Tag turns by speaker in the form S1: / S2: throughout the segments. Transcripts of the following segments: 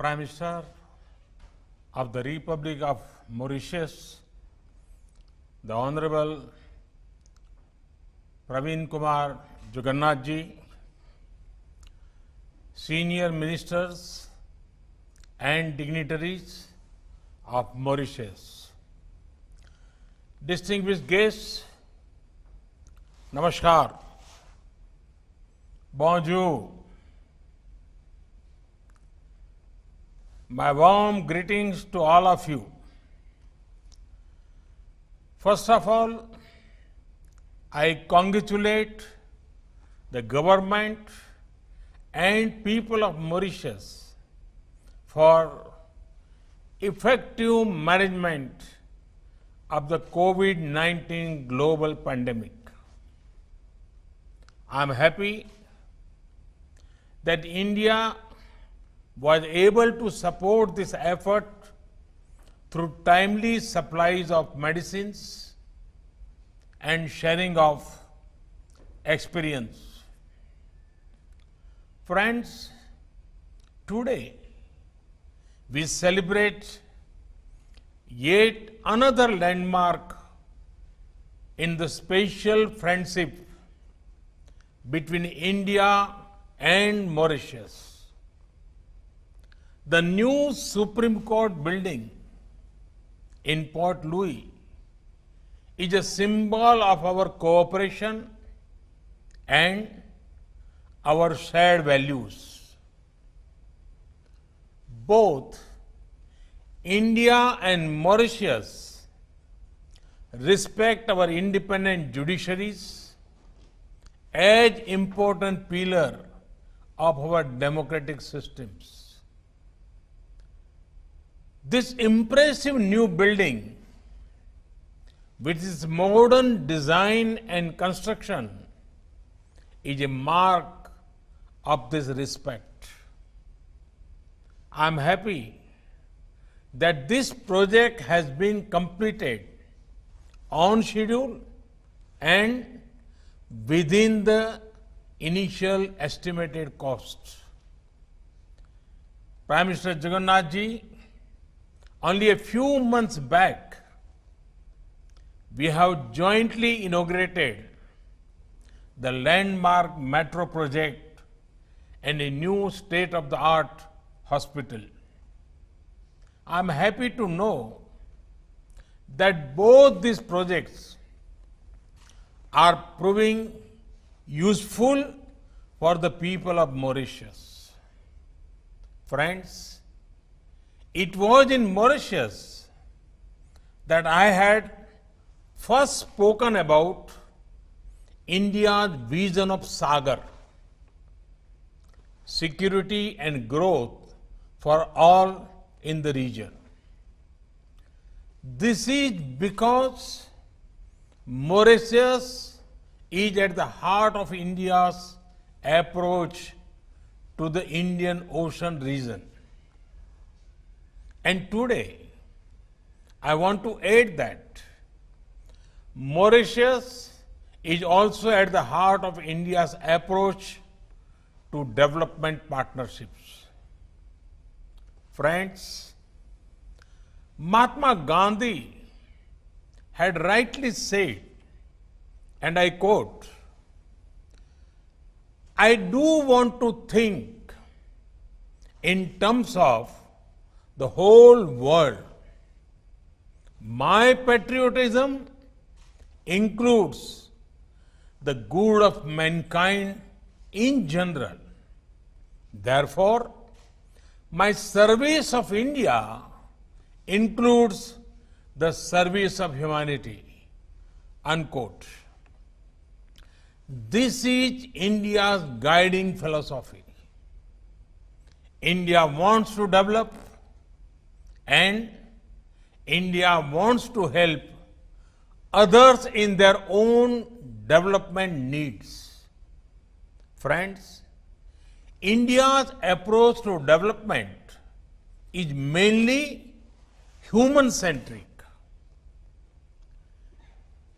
S1: Prime Minister of the Republic of Mauritius, the Honorable Praveen Kumar Jugannath ji, senior ministers and dignitaries of Mauritius, distinguished guests, Namaskar, Bonjour. My warm greetings to all of you. First of all, I congratulate the government and people of Mauritius for effective management of the COVID-19 global pandemic. I am happy that India was able to support this effort through timely supplies of medicines and sharing of experience. Friends, today we celebrate yet another landmark in the special friendship between India and Mauritius. The new Supreme Court building in Port Louis is a symbol of our cooperation and our shared values. Both India and Mauritius respect our independent judiciaries as important pillar of our democratic systems. This impressive new building, with its modern design and construction, is a mark of this respect. I am happy that this project has been completed on schedule and within the initial estimated costs. Prime Minister Jagannath ji, only a few months back, we have jointly inaugurated the landmark metro project and a new state-of-the-art hospital. I am happy to know that both these projects are proving useful for the people of Mauritius. Friends, it was in Mauritius that I had first spoken about India's vision of Sagar, security and growth for all in the region. This is because Mauritius is at the heart of India's approach to the Indian Ocean region. And today, I want to add that Mauritius is also at the heart of India's approach to development partnerships. Friends, Mahatma Gandhi had rightly said, and I quote, "I do want to think in terms of the whole world. My patriotism includes the good of mankind in general. Therefore, my service of India includes the service of humanity." Unquote. This is India's guiding philosophy. India wants to develop and India wants to help others in their own development needs. Friends, India's approach to development is mainly human-centric.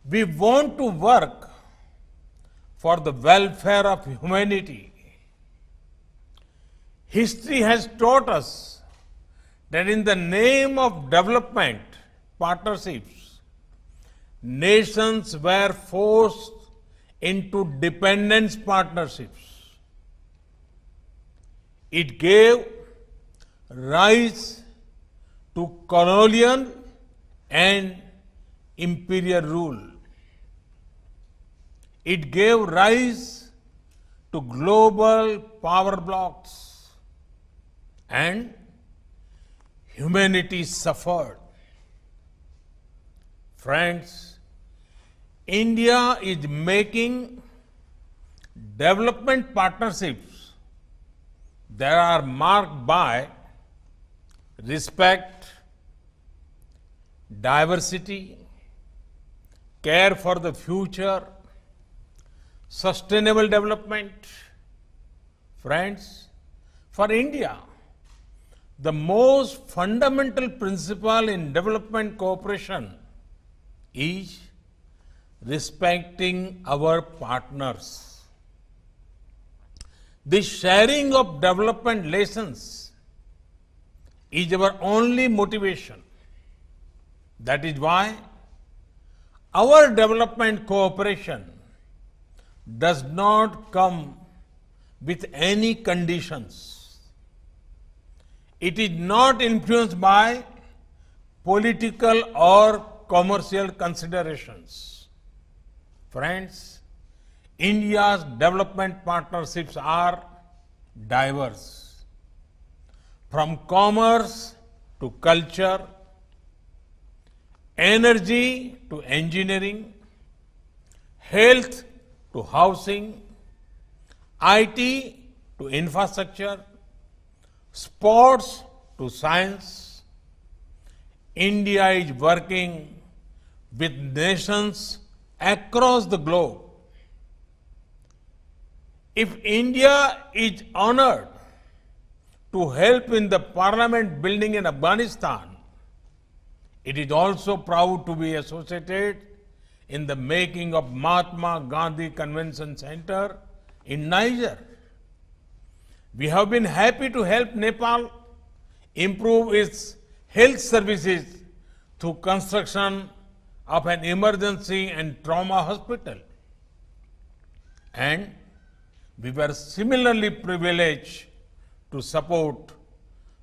S1: We want to work for the welfare of humanity. History has taught us that in the name of development partnerships, nations were forced into dependence partnerships. It gave rise to colonial and imperial rule. It gave rise to global power blocks, and humanity suffered. Friends, India is making development partnerships that are marked by respect, diversity, care for the future, sustainable development. Friends, for India, the most fundamental principle in development cooperation is respecting our partners. The sharing of development lessons is our only motivation. That is why our development cooperation does not come with any conditions. It is not influenced by political or commercial considerations. Friends, India's development partnerships are diverse. From commerce to culture, energy to engineering, health to housing, IT to infrastructure, sports to science, India is working with nations across the globe. If India is honored to help in the parliament building in Afghanistan, it is also proud to be associated in the making of Mahatma Gandhi Convention Center in Niger. We have been happy to help Nepal improve its health services through construction of an emergency and trauma hospital. And we were similarly privileged to support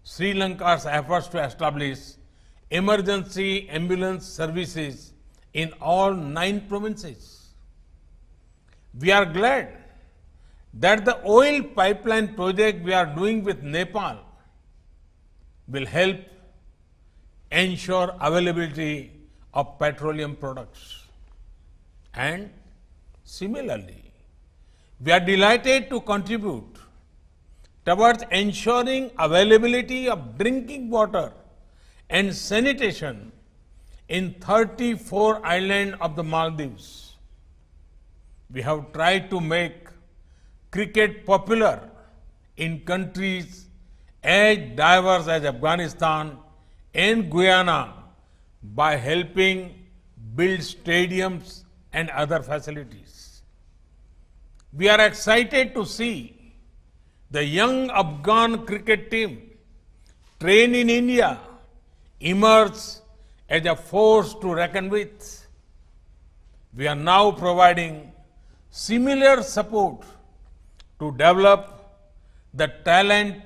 S1: Sri Lanka's efforts to establish emergency ambulance services in all 9 provinces. We are glad that the oil pipeline project we are doing with Nepal will help ensure availability of petroleum products. And similarly, we are delighted to contribute towards ensuring availability of drinking water and sanitation in 34 islands of the Maldives. We have tried to make cricket popular in countries as diverse as Afghanistan and Guyana by helping build stadiums and other facilities. We are excited to see the young Afghan cricket team trained in India emerge as a force to reckon with. We are now providing similar support to develop the talent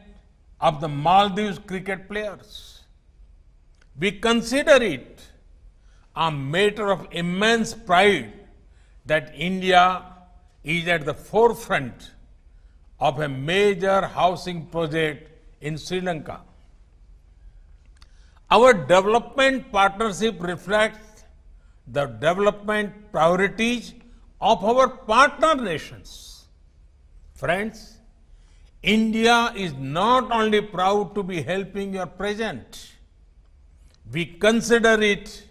S1: of the Maldives cricket players. We consider it a matter of immense pride that India is at the forefront of a major housing project in Sri Lanka. Our development partnership reflects the development priorities of our partner nations. Friends, India is not only proud to be helping your present, we consider it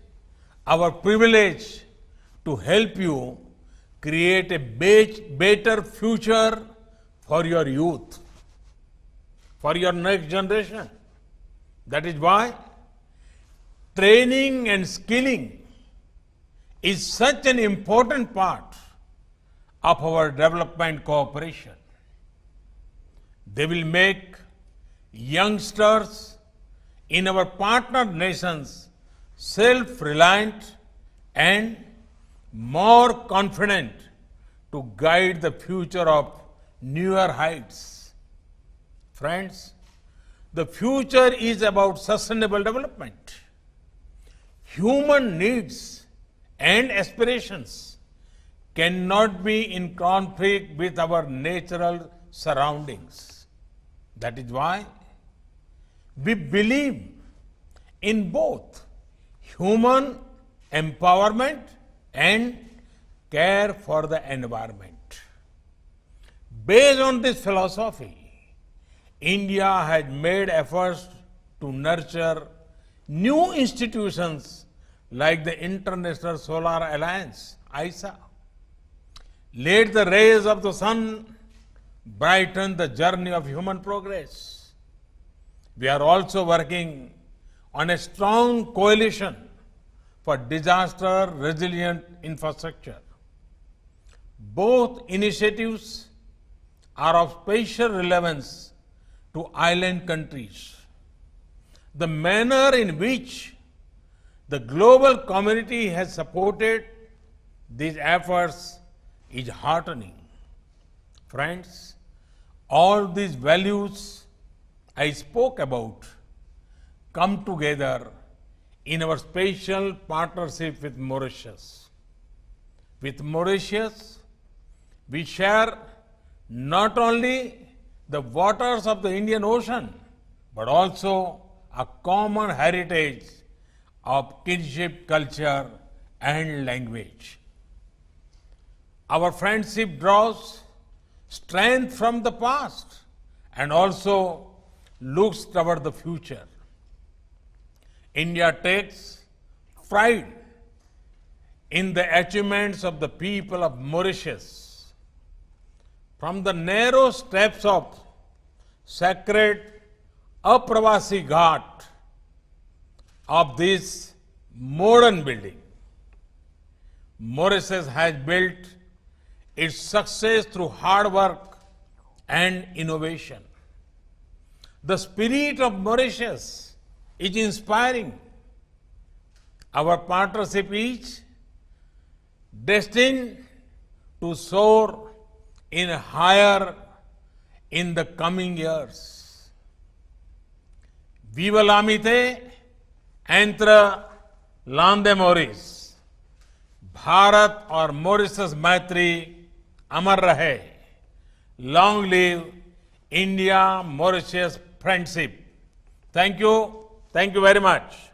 S1: our privilege to help you create a better future for your youth, for your next generation. That is why training and skilling is such an important part of our development cooperation. They will make youngsters in our partner nations self-reliant and more confident to guide the future of newer heights. Friends, the future is about sustainable development. Human needs and aspirations cannot be in conflict with our natural surroundings. That is why we believe in both human empowerment and care for the environment. Based on this philosophy, India has made efforts to nurture new institutions like the International Solar Alliance, ISA. Let the rays of the sun brighten the journey of human progress. We are also working on a strong coalition for disaster resilient infrastructure. Both initiatives are of special relevance to island countries. The manner in which the global community has supported these efforts is heartening. Friends, all these values I spoke about come together in our special partnership with Mauritius. With Mauritius, we share not only the waters of the Indian Ocean, but also a common heritage of kinship, culture, and language. Our friendship draws strength from the past and also looks toward the future. India takes pride in the achievements of the people of Mauritius. From the narrow steps of sacred Apravasi Ghat of this modern building, Mauritius has built its success through hard work and innovation. The spirit of Mauritius is inspiring. Our partnership is destined to soar in higher in the coming years. Viva l'amitié entre l'Inde Maurice. Bharat और Mauritius मैत्री अमर रहे. Long live India Mauritius friendship. Thank you very much.